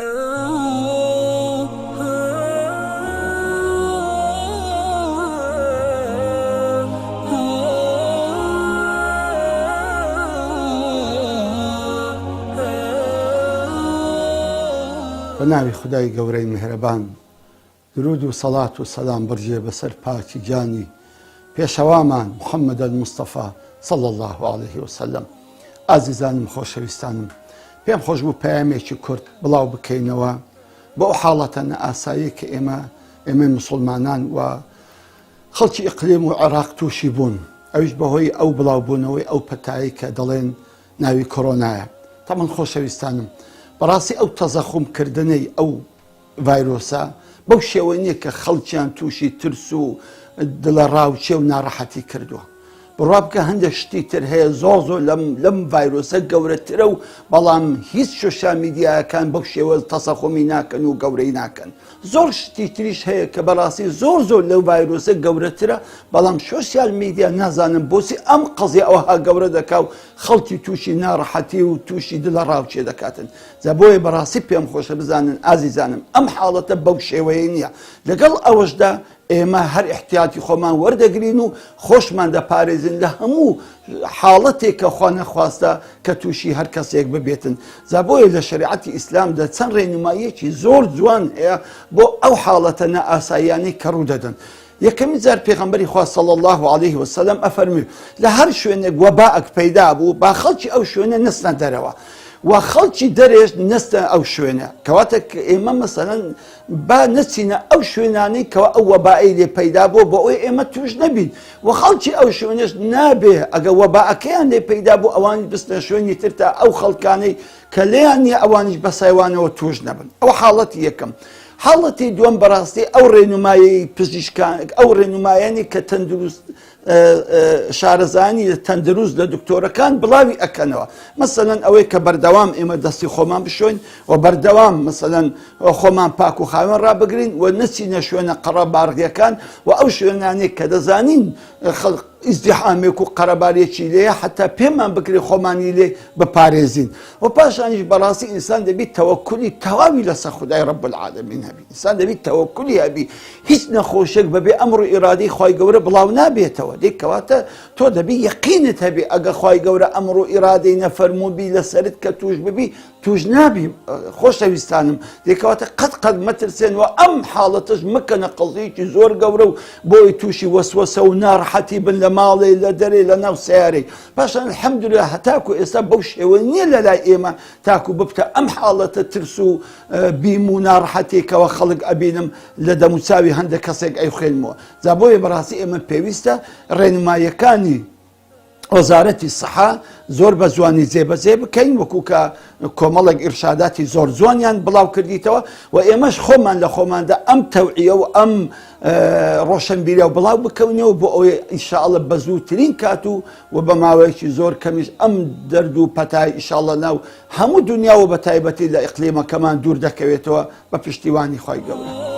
بناوی خدای گەورەی میهرەبان، درود و سەڵات و سەلام بڕژێ بەسەر پاکی جانی پێشەوامان محەممەد المستەفا صلی الله عليه وسلم. ئازیزانم خۆشەویستانم، پێم خۆش بوو پەیامێکی کورت بڵاو بکەینەوە بۆ ئەو حاڵەتە نەئاسایی کە ئێمە موسڵمانان و خەڵکی ئیقلیم و عێراق تووشی بوون، ئەویش بەهۆی ئەو بڵاوبوونەوەی ئەو پەتایی کە دەڵێن ناوی کۆرۆنایە. تەمەن خۆشەویستانم، بەڕاستی ئەو تەزەخومکردنەی ئەو ڤایرۆسە بەو شێوەی نییە کە خەڵکیان تووشی ترس و دڵە ڕاوچێ و ناڕەحەتی کردووە. بڕوا بکە هەندێک شتی تر هەیە زۆر لەم ڤایرۆسە گەورەترە و بەڵام هیچ سۆشیال میدیایەکان بەو شێوە تەسەخومی ناکەن و گەورەی ناکەن. زۆر شتی تریش هەیە کە بەڕاستی زۆر لەو ڤایرۆسە گەورەترە، بەڵام سۆشیال میدیا نازانم بۆچی ئەم قەزیە ئەوها گەورە دەکا و خەڵکی تووشی ناڕەحەتی و تووشی دڵە ڕاوچێ دەکاتن. جا بۆیە بەڕاستی پێم خۆشە بزانن ئازیزانم ئەم حاڵەتە بەو شێوەیە نییە. لەگەڵ ئەوەشدا ئێمە هەر احتیاتی خۆمان وەردەگرین و خۆشمان دەپارێزین لە هەموو حاڵەتێک کە خوا نەخواستە کە تووشی هەر کەسێک ببێتن. جا بۆیە لە شریعەتی ئیسلامدا چەند ڕێنماییەکی زۆر جوان هەیە بۆ ئەو حاڵەتە نەئاساییانەی کە ڕوو دەدەن. یەکەمی جار پێغەمبەری خوا صلی الله عليه وسلم ئەفەرمووی لە هەر شوێنێک وەباءەک پەیدا بوو با خەڵکی ئەو شوێنە نەستنە دەرەوە و خەڵکی دەرێش نەستە ئەو شوێنە، کەواتە ئێمە مەسەلەن با نەچینە ئەو شوێنانەی کەەوە ئەو وەبائی لێ پەیدا بوو بۆ ئەوی ئێمە توش نەبین و خەڵکی ئەو شوێنش نابێ ئەگە وەباعەکەیان لێ پەیدا بوو ئەوانی بستە شوێنی ترتا ئەو خەڵکانەی کە لێیان نیە ئەوانیش بە سایوانەوە توش نەبن. ئەو حاڵەتی یەکەم. حاڵەتی دووەم بەڕاستی ئەو ڕێنمایی پزیشکان، ئەو ڕێنمایانی کە تەندروست شارەزانی تەندروست لە دکتۆرەکان بڵاوی ئەکەنەوە. مەسەلەن ئەوەی کە بەردەوام ئێمە دەستی خۆمان بشۆین و بەردەوام مەسەلەن خۆمان پاک و خاوێن ڕابگرین و نەچینە شوێنە قەڕەبارغیەکان و ئەو شوێنانێک کە دەزانین خەڵک ئیزدیحامێک و قەرەبارێکی لێیە حتا پێمان بکرێ خۆمانی لێ بپارێزین. و پاشانیش بەڕاستی ئینسان دەبیت تەوەکولی تەواوی لەسەر خودای ڕەب العالەمین هەبی. ئینسان دەبیت تەوەکولی هەبی، هیچ نەخۆشێک بەبێ ئەمر و ئیرادەی خوای گەورە بڵاو نابێتەوە. کەواتە تۆ دەبی یەقینت هەبی ئەگە خوای گەورە ئەمر و ئیرادەی نەفەرمووبی لەسەرت کە توش ببی توش نابی. خۆشەویستانم دێکەواتە قەت مەترسێن و ئەم حاڵەتش مکەنە قەزەیەکی زۆر گەورە و بۆی تووشی وەسوەسە و ناڕەحەتی بن لە ماڵێ لە دەرێ لە ناو سیارەی. پاشان الحەمدولیلا هەتاکو ئێستا بەو شێوە نییە لە لای ئێمە تاکو ببتە ئەم حاڵەتە ترس و بیم و ناڕەحەتێکەوە خەڵک ئەبینم لە دەموچاوی هەندێک کەسێک ئەیخوێنمەوە. جا بۆیە بەڕاستی ئێمە پێویستە ڕێنماییەکانی وەزارەتی سەحا زۆر بە جوانی جێبەجێ بکەین، وەکو کە کۆمەڵێک ئیرشاداتی زۆر جوانیان بڵاو کردیتەوە و ئێمەش خۆمان لە خۆماندا ئەم تەوعیە و ئەم ڕۆشنبیریە و بڵاو بکەونەوە بۆ ئەوەی ئینشاءڵڵا بە زووترین کات و بە ماوەیەکی زۆر کەمیش ئەم دەرد و پەتای ئینشاءڵڵا ناو هەموو دنیا و بە تایبەتی لە ئیقلیمەکەمان دوور دەکەوێتەوە بە پشتیوانی خوای گەورە.